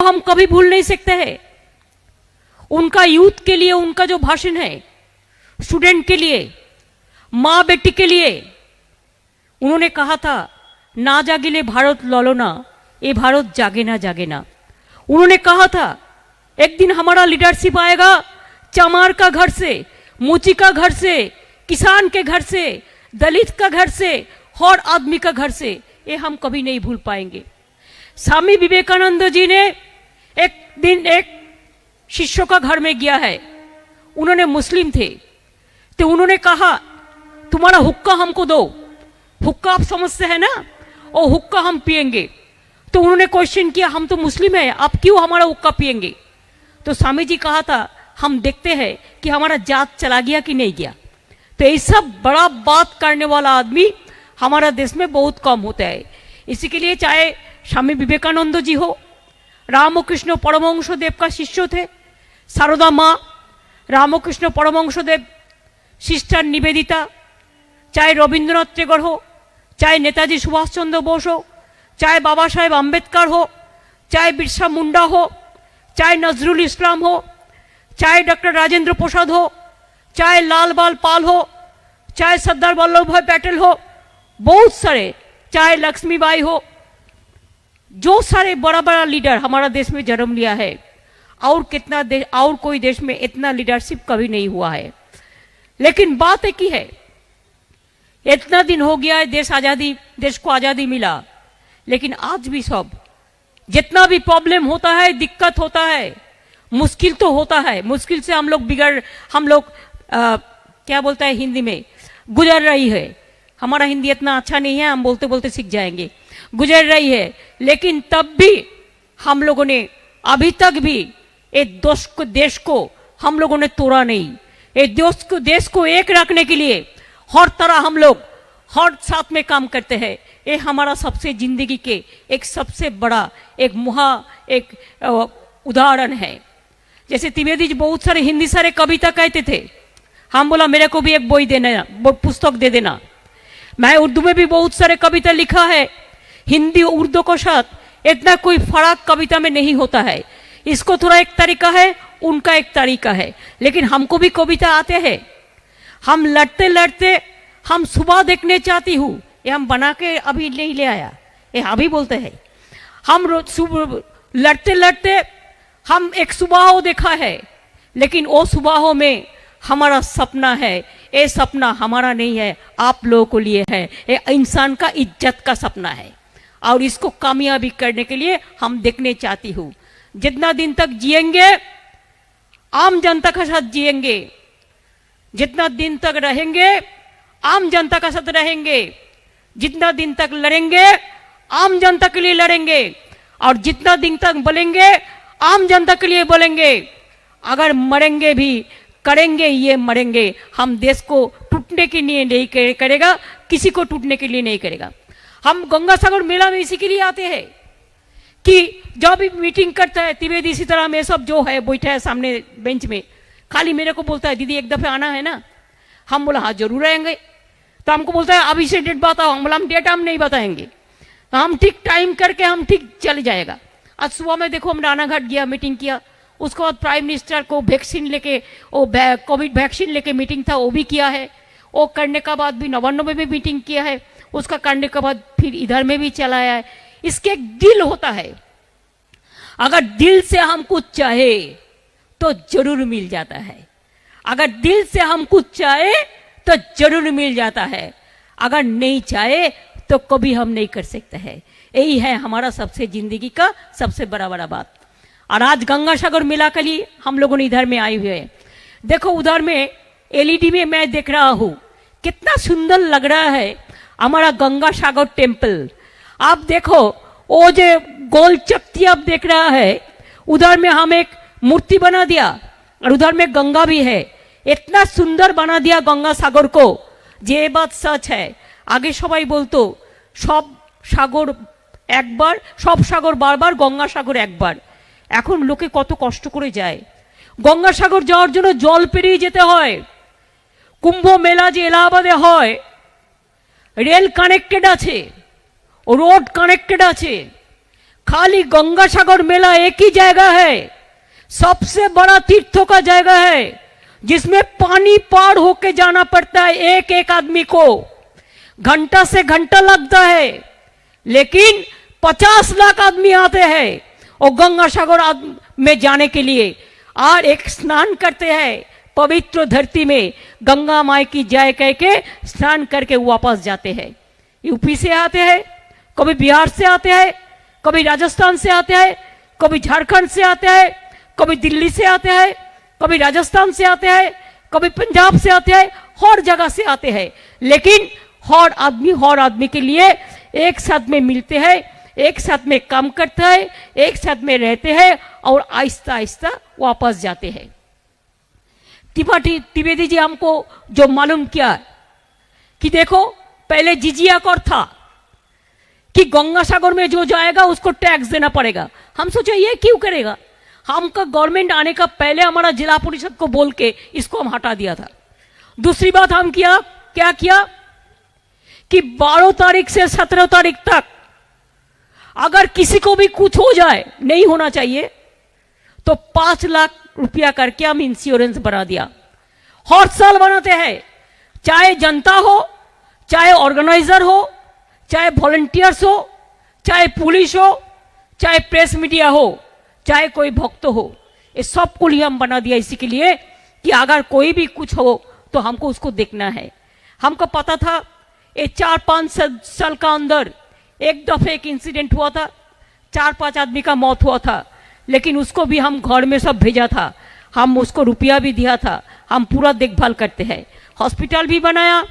हम कभी भूल नहीं सकते हैं। उनका यूथ के लिए उनका जो भाषण है, स्टूडेंट के लिए, माँ बेटी के लिए, उन्होंने कहा था ना जागिले भारत लौलो ना, ये भारत जागे ना जागे ना। उन्होंने कहा था एक दिन हमारा लीडरशिप आएगा चमार का घर से, मुची का घर से, किसान के घर से, दलित का घर से, हर आदमी का घर से। ये हम कभी नहीं भूल पाएंगे। स्वामी विवेकानंद जी ने एक दिन एक शिष्य का घर में गया है, उन्होंने मुस्लिम थे, तो उन्होंने कहा तुम्हारा हुक्का हमको दो। हुक्का आप समझते हैं ना, और हुक्का हम पिएंगे। तो उन्होंने क्वेश्चन किया हम तो मुस्लिम हैं, आप क्यों हमारा हुक्का पिएंगे? तो स्वामी जी कहा था हम देखते हैं कि हमारा जात चला गया कि नहीं गया। तो ये सब बड़ा बात करने वाला आदमी हमारा देश में बहुत कम होता है। इसी के लिए चाहे स्वामी विवेकानंद जी हो, रामकृष्ण परमहंस देव का शिष्य थे शारदा माँ, रामकृष्ण परमहंस देव, सिस्टर निवेदिता, चाहे रविंद्रनाथ टैगोर हो, चाहे नेताजी सुभाष चंद्र बोस हो, चाहे बाबा साहेब अम्बेडकर हो, चाहे बिरसा मुंडा हो, चाहे नजरुल इस्लाम हो, चाहे डॉक्टर राजेंद्र प्रसाद हो, चाहे लाल बाल पाल हो, चाहे सरदार वल्लभ भाई पटेल हो, बहुत सारे, चाहे लक्ष्मीबाई हो, जो सारे बड़ा बड़ा लीडर हमारा देश में जन्म लिया है, और कितना देश, और कोई देश में इतना लीडरशिप कभी नहीं हुआ है। लेकिन बात एक ही है, इतना दिन हो गया है देश को आजादी मिला, लेकिन आज भी सब जितना भी प्रॉब्लम होता है, दिक्कत होता है, मुश्किल तो होता है, मुश्किल से हम लोग क्या बोलता है हिंदी में, गुजर रही है। हमारा हिंदी इतना अच्छा नहीं है, हम बोलते बोलते सीख जाएंगे, गुजर रही है। लेकिन तब भी हम लोगों ने अभी तक भी एक देश को हम लोगों ने तोड़ा नहीं। एक देश को एक रखने के लिए हर तरह हम लोग हर साथ में काम करते हैं। ये हमारा सबसे जिंदगी के एक सबसे बड़ा एक उदाहरण है। जैसे त्रिवेदी जी बहुत सारे हिंदी सारे कविता कहते थे, हम बोला मेरे को भी एक बोई देना, पुस्तक दे देना। मैं उर्दू में भी बहुत सारे कविता लिखा है, हिंदी उर्दू के साथ इतना कोई फर्क कविता में नहीं होता है। इसको थोड़ा एक तरीका है, उनका एक तरीका है, लेकिन हमको भी कविता आते हैं। हम लड़ते लड़ते हम सुबह देखने चाहती हूँ, ये हम बना के अभी नहीं ले आया, ये अभी बोलते हैं। हम लड़ते लड़ते हम एक सुबह देखा है, लेकिन वो सुबह में हमारा सपना है। ये सपना हमारा नहीं है, आप लोगों को लिए है। ये इंसान का इज्जत का सपना है, और इसको कामयाबी करने के लिए हम देखने चाहती हूँ। जितना दिन तक जिएंगे आम जनता के साथ जिएंगे, जितना दिन तक रहेंगे आम जनता के साथ रहेंगे, जितना दिन तक लड़ेंगे आम जनता के लिए लड़ेंगे, और जितना दिन तक बोलेंगे आम जनता के लिए बोलेंगे। अगर मरेंगे भी करेंगे ये मरेंगे, हम देश को टूटने के लिए नहीं करेगा, किसी को टूटने के लिए नहीं करेगा। हम गंगासागर मेला में इसी के लिए आते हैं कि जब भी मीटिंग करता है त्रिवेदी सीताराम ये सब जो है बैठा है सामने बेंच में, खाली मेरे को बोलता है दीदी एक दफे आना है ना। हम बोला हाँ जरूर आएंगे। तो हमको बोलता है अभी से डेट बताओ, हम बोला हम डेट हम नहीं बताएंगे, तो हम ठीक टाइम करके हम ठीक चल जाएगा। आज सुबह में देखो हम रानाघाट गया, मीटिंग किया, उसके बाद प्राइम मिनिस्टर को वैक्सीन लेके, वो कोविड वैक्सीन लेके मीटिंग था, वो भी किया है। वो करने का बाद भी नवान्न में भी मीटिंग किया है, उसका करने के बाद फिर इधर में भी चला आया है। इसके एक दिल होता है, अगर दिल से हम कुछ चाहे तो जरूर मिल जाता है। अगर दिल से हम कुछ चाहे तो जरूर मिल जाता है, अगर नहीं चाहे तो कभी हम नहीं कर सकते हैं। यही है हमारा सबसे जिंदगी का सबसे बड़ा बात। और आज गंगासागर मेला के लिए हम लोगों ने इधर में आए हुए हैं। देखो उधर में एलईडी में मैं देख रहा हूँ कितना सुंदर लग रहा है हमारा गंगासागर टेम्पल। आप देखो वो जो गोल चक्की आप देख रहा है, उधर में हम एक मूर्ति बना दिया, और उधर में गंगा भी है। इतना सुंदर बना दिया गंगासागर को, ये बात सच है। आगे सबाई बोलतो सब सागर एक बार, सब सागर बारबार, गंगासागर एक बार। এখন লোকে কত কষ্ট করে যায় গঙ্গাসাগর যাওয়ার জন্য, জল পেরিয়ে যেতে হয়। কুম্ভ মেলা যে এলাহাবাদে হয়, রেল কানেক্টেড আছে, রোড কানেক্টেড আছে, खाली गंगा सागर मेला एक ही जगह है, सबसे बड़ा तीर्थों का जगह है, जिसमें पानी पार होके जाना पड़ता है एक एक आदमी को, घंटा से घंटा लगता है। लेकिन 50 लाख आदमी आते हैं और गंगा सागर में जाने के लिए, और एक स्नान करते हैं पवित्र धरती में, गंगा माई की जय कह के स्नान करके वापस जाते हैं। यूपी से आते हैं, कभी बिहार से आते हैं, कभी राजस्थान से आते हैं, कभी झारखंड से आते हैं, कभी दिल्ली से आते हैं, कभी राजस्थान से आते हैं, कभी पंजाब से आते हैं, हर जगह से आते हैं। लेकिन हर आदमी के लिए एक साथ में मिलते हैं, एक साथ में काम करते हैं, एक साथ में रहते हैं और आहिस्ता आहिस्ता वापस जाते हैं। त्रिवेदी जी हमको जो मालूम किया कि देखो, पहले जिजिया कर था कि गंगा सागर में जो जाएगा उसको टैक्स देना पड़ेगा। हम सोचे ये क्यों करेगा, हमका गवर्नमेंट आने का पहले हमारा जिला परिषद को बोल के इसको हम हटा दिया था। दूसरी बात हम क्या किया कि 12 तारीख से 17 तारीख तक अगर किसी को भी कुछ हो जाए, नहीं होना चाहिए, तो 5 लाख रुपया करके हम इंश्योरेंस बना दिया। हर साल बनाते हैं, चाहे जनता हो, चाहे ऑर्गेनाइजर हो, चाहे वॉलंटियर्स हो, चाहे पुलिस हो, चाहे प्रेस मीडिया हो, चाहे कोई भक्त हो, ये सबको लिए हम बना दिया इसी के लिए कि अगर कोई भी कुछ हो तो हमको उसको देखना है। हमको पता था ये 4-5 साल का अंदर एक दफे एक इंसिडेंट हुआ था, 4-5 आदमी का मौत हुआ था, लेकिन उसको भी हम घर में सब भेजा था, हम उसको रुपया भी दिया था, हम पूरा देखभाल करते हैं। हॉस्पिटल भी बनाया,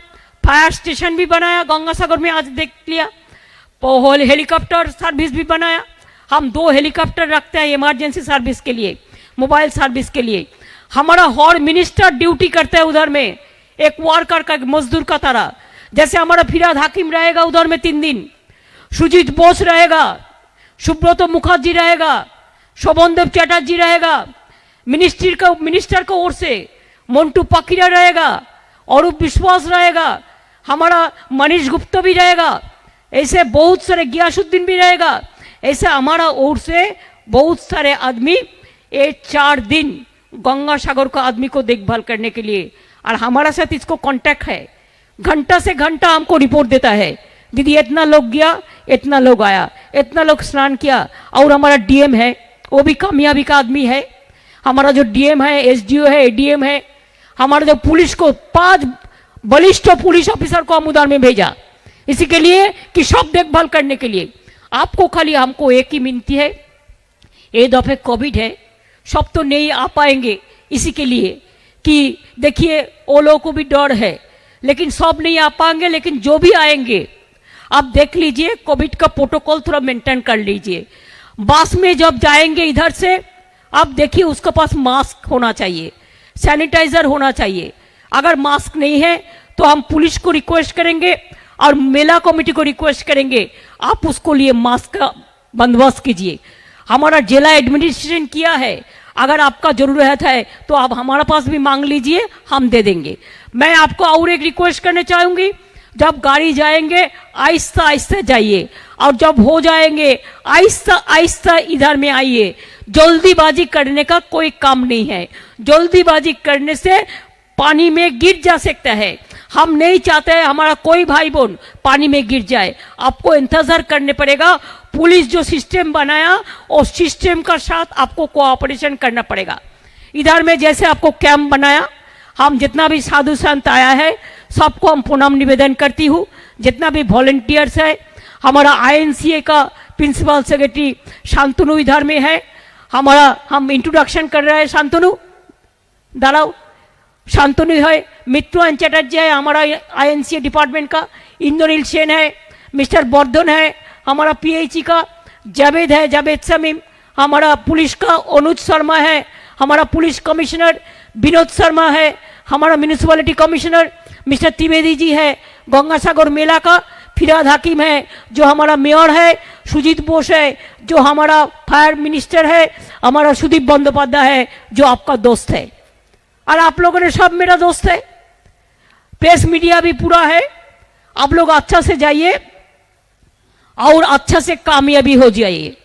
फायर स्टेशन भी बनाया, गंगा सागर में आज देख लिया, हेलीकॉप्टर सर्विस भी बनाया। हम 2 हेलीकॉप्टर रखते हैं इमरजेंसी सर्विस के लिए, मोबाइल सर्विस के लिए। हमारा हर मिनिस्टर ड्यूटी करते हैं उधर में, एक वर्कर का, मजदूर का तरह। जैसे हमारा फिराद हाकिम रहेगा उधर में 3 दिन, सुजीत बोस रहेगा, सुब्रत मुखर्जी रहेगा, शोभनदेव चैटर्जी रहेगा, मिनिस्टर का ओर से मोन्टू पकीरा रहेगा, अरूप विश्वास रहेगा, हमारा मनीष गुप्ता भी रहेगा, ऐसे बहुत सारे, गियासुद्दीन भी रहेगा, ऐसे हमारा ओर से बहुत सारे आदमी ये 4 दिन गंगा सागर का आदमी को देखभाल करने के लिए। और हमारा साथ इसको कांटेक्ट है, घंटा से घंटा हमको रिपोर्ट देता है, दीदी इतना लोग गया, इतना लोग आया, इतना लोग स्नान किया। और हमारा डीएम है, वो भी कामयाबी का आदमी है। हमारा जो डीएम है, एसडीओ है, एडीएम है, हमारा जो पुलिस को 5 बलिष्ठ पुलिस ऑफिसर को हम उधर में भेजा, इसी के लिए कि सब देखभाल करने के लिए। आपको खाली हमको एक ही विनती है, ये दफे कोविड है, सब तो नहीं आ पाएंगे, इसी के लिए कि देखिए वो लोगों को भी डर है, लेकिन सब नहीं आ पाएंगे, लेकिन जो भी आएंगे आप देख लीजिए, कोविड का प्रोटोकॉल थोड़ा मेंटेन कर लीजिए। बस में जब जाएंगे इधर से, आप देखिए उसके पास मास्क होना चाहिए, सैनिटाइजर होना चाहिए। अगर मास्क नहीं है तो हम पुलिस को रिक्वेस्ट करेंगे और मेला कमेटी को रिक्वेस्ट करेंगे, आप उसको लिए मास्क का बंदोबस्त कीजिए। हमारा जिला एडमिनिस्ट्रेशन किया है, अगर आपका जरूरत है तो आप हमारे पास भी मांग लीजिए, हम दे देंगे। मैं आपको और एक रिक्वेस्ट करना चाहूंगी, जब गाड़ी जाएंगे आहिस्ता आहिस्ता जाइए, और जब हो जाएंगे आहिस्ता आहिस्ता इधर में आइए। जल्दीबाजी करने का कोई काम नहीं है, जल्दीबाजी करने से पानी में गिर जा सकता है। हम नहीं चाहते हैं हमारा कोई भाई बहन पानी में गिर जाए। आपको इंतजार करने पड़ेगा, पुलिस जो सिस्टम बनाया उस सिस्टम का साथ आपको कोऑपरेशन करना पड़ेगा। इधर में जैसे आपको कैंप बनाया, हम जितना भी साधु संत आया है सबको हम प्रणाम निवेदन करती हूँ, जितना भी वॉलंटियर्स है। हमारा आईएनसीए का प्रिंसिपल सेक्रेटरी शांतनु इधर में है, हम इंट्रोडक्शन कर रहे हैं। शांतनु दाঁড়াও, शांतनु है, मित्रन चैटर्जी है हमारा आईएनसीए डिपार्टमेंट का, इंद्रनील सेन है, मिस्टर वर्धन है हमारा पीएचई का, जावेद है, जावेद शमीम, हमारा पुलिस का अनुज शर्मा है, हमारा पुलिस कमिश्नर विनोद शर्मा है, हमारा municipality commissioner mister Trivedi ji है, गंगा सागर मेला का फिराद हाकिम है जो हमारा मेयर है, सुजीत बोस है जो हमारा फायर मिनिस्टर है, हमारा सुदीप बंदोपाध्याय है जो आपका दोस्त है, और आप लोगों ने सब मेरा दोस्त है। प्रेस मीडिया भी पूरा है, आप लोग अच्छा से जाइए और अच्छा से कामयाबी हो जाइए।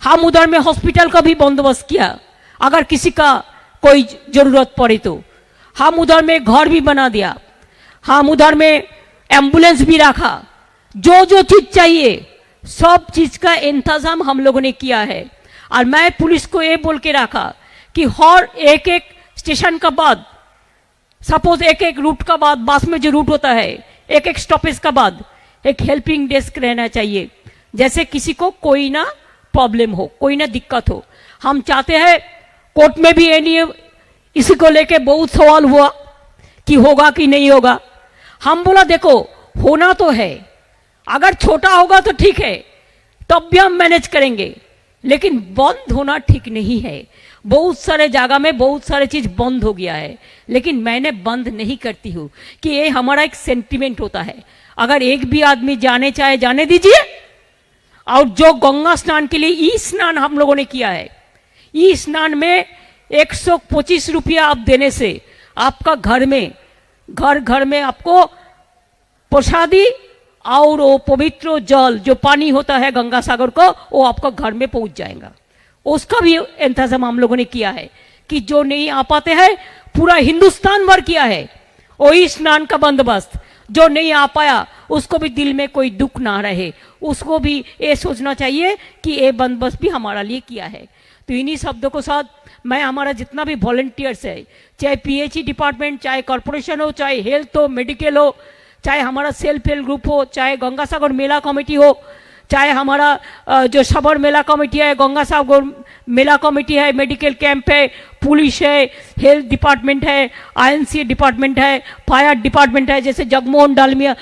हम उधर में हॉस्पिटल का भी बंदोबस्त किया, अगर किसी का कोई जरूरत पड़े तो हम उधर में घर भी बना दिया, हम उधर में एम्बुलेंस भी रखा, जो जो चीज चाहिए सब चीज का इंतजाम हम लोगों ने किया है। और मैं पुलिस को ये बोल के रखा कि हर एक एक स्टेशन का बाद, सपोज एक एक रूट का बाद, बस में जो रूट होता है एक एक स्टॉपेज का बाद एक हेल्पिंग डेस्क रहना चाहिए, जैसे किसी को कोई ना प्रॉब्लम हो, कोई ना दिक्कत हो। हम चाहते हैं, कोर्ट में भी ये नहीं, इसी को लेके बहुत सवाल हुआ कि होगा कि नहीं होगा। हम बोला देखो होना तो है, अगर छोटा होगा तो ठीक है, तब भी हम मैनेज करेंगे, लेकिन बंद होना ठीक नहीं है। बहुत सारे जगह में बहुत सारे चीज बंद हो गया है, लेकिन मैंने बंद नहीं करती हूँ कि ये हमारा एक सेंटिमेंट होता है। अगर एक भी आदमी जाने चाहे जाने दीजिए। और जो गंगा स्नान के लिए ई स्नान हम लोगों ने किया है, ई स्नान में 125 रुपया आप देने से आपका घर में आपको प्रसादी और वो पवित्र जल जो पानी होता है गंगा सागर को, वो आपका घर में पहुंच जाएगा। उसका भी इंतजाम हम लोगों ने किया है कि जो नहीं आ पाते हैं, पूरा हिंदुस्तान भर किया है वही स्नान का बंदोबस्त। जो नहीं आ पाया उसको भी दिल में कोई दुख ना रहे, उसको भी ये सोचना चाहिए कि ये बंदोबस्त भी हमारा लिए किया है। तो इन्हीं शब्दों के साथ मैं हमारा जितना भी वॉलंटियर्स है, चाहे पीएचई डिपार्टमेंट, चाहे कॉरपोरेशन हो, चाहे हेल्थ हो, मेडिकल हो, चाहे हमारा सेल्फ हेल्प ग्रुप हो, चाहे गंगा सागर मेला कमेटी हो, चाहे हमारा जो सबर मेला कमेटी है, गंगा सागर मेला कमेटी है, मेडिकल कैंप है, पुलिस है, हेल्थ डिपार्टमेंट है, आईएनसी डिपार्टमेंट है, फायर डिपार्टमेंट है, जैसे जगमोहन डालमिया